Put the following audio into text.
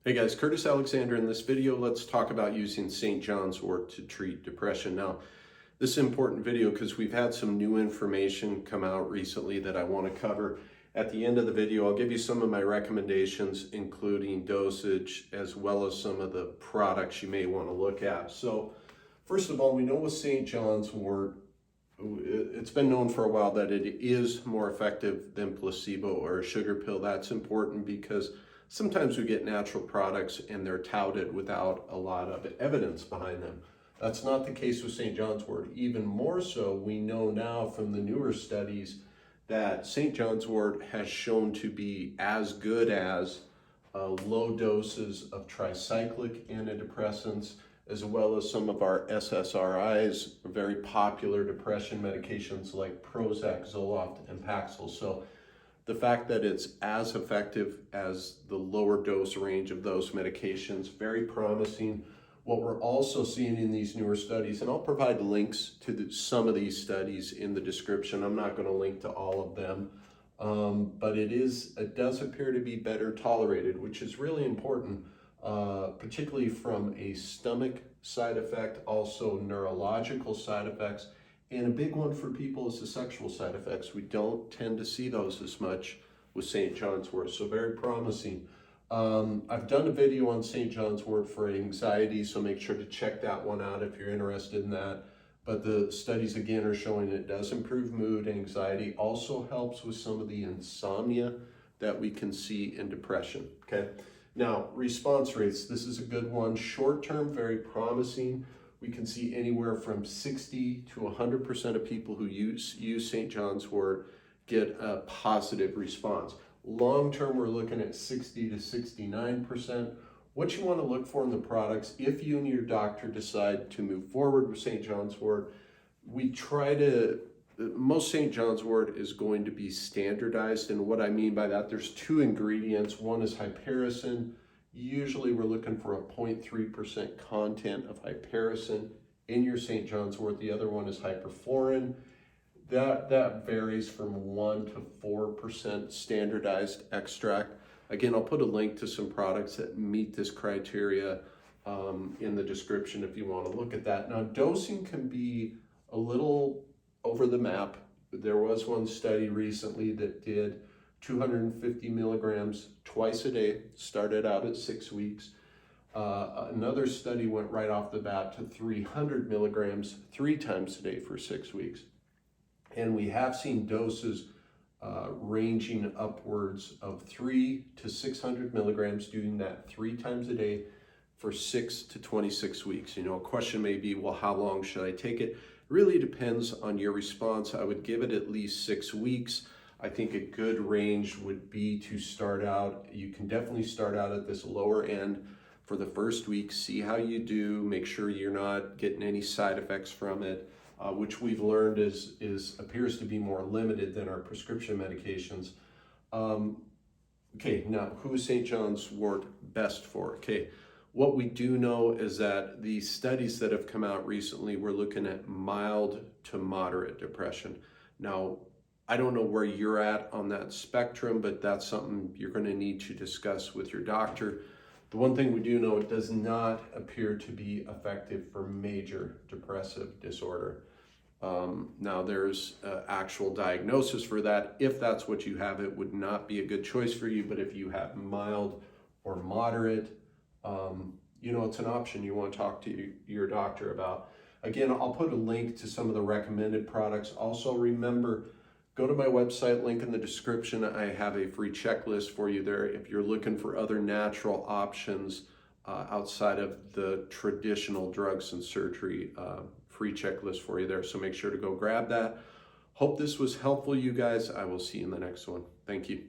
Hey guys, Curtis Alexander. In this video, let's talk about using St. John's wort to treat depression. Now, this is an important video because we've had some new information come out recently that I want to cover. At the end of the video, I'll give you some of my recommendations, including dosage, as well as some of the products you may want to look at. So, first of all, we know with St. John's wort, it's been known for a while that it is more effective than placebo or a sugar pill. That's important because sometimes we get natural products and they're touted without a lot of evidence behind them. That's not the case with St. John's wort. Even more so, we know now from the newer studies that St. John's wort has shown to be as good as low doses of tricyclic antidepressants, as well as some of our SSRIs, very popular depression medications like Prozac, Zoloft, and Paxil. So the fact that it's as effective as the lower dose range of those medications, very promising. What we're also seeing in these newer studies, and I'll provide links to some of these studies in the description. I'm not going to link to all of them, but it does appear to be better tolerated, which is really important, particularly from a stomach side effect, also neurological side effects. And a big one for people is the sexual side effects. We don't tend to see those as much with St. John's wort, so very promising. I've done a video on St. John's wort for anxiety, so make sure to check that one out if you're interested in that. But the studies again are showing it does improve mood, anxiety, also helps with some of the insomnia that we can see in depression, okay? Now, response rates, this is a good one. Short term, very promising. We can see anywhere from 60 to 100% of people who use St. John's wort get a positive response. Long term, we're looking at 60 to 69%. What you want to look for in the products, if you and your doctor decide to move forward with St. John's wort, most St. John's wort is going to be standardized. And what I mean by that, there's two ingredients. One is hypericin. Usually we're looking for a 0.3% content of hypericin in your St. John's wort. The other one is hyperforin. That varies from 1 to 4% standardized extract. Again, I'll put a link to some products that meet this criteria in the description if you want to look at that. Now, dosing can be a little over the map. There was one study recently that did 250 milligrams twice a day, started out at 6 weeks. Another study went right off the bat to 300 milligrams 3 times a day for 6 weeks. And we have seen doses ranging upwards of 3 to 600 milligrams, doing that 3 times a day for 6 to 26 weeks. You know, a question may be, well, how long should I take it? It really depends on your response. I would give it at least 6 weeks. I think a good range would be to start out. You can definitely start out at this lower end for the first week, see how you do, make sure you're not getting any side effects from it, which we've learned appears to be more limited than our prescription medications. Okay, now who is St. John's wort best for? Okay, what we do know is that the studies that have come out recently, we're looking at mild to moderate depression. Now, I don't know where you're at on that spectrum, but that's something you're going to need to discuss with your doctor. The one thing we do know, it does not appear to be effective for major depressive disorder. Now, there's actual diagnosis for that. If that's what you have, it would not be a good choice for you. But if you have mild or moderate, you know, it's an option you want to talk to your doctor about. Again, I'll put a link to some of the recommended products. Also, remember, go to my website, link in the description. I have a free checklist for you there if you're looking for other natural options outside of the traditional drugs and surgery. Free checklist for you there, so make sure to go grab that. Hope this was helpful, you guys. I will see you in the next one. Thank you.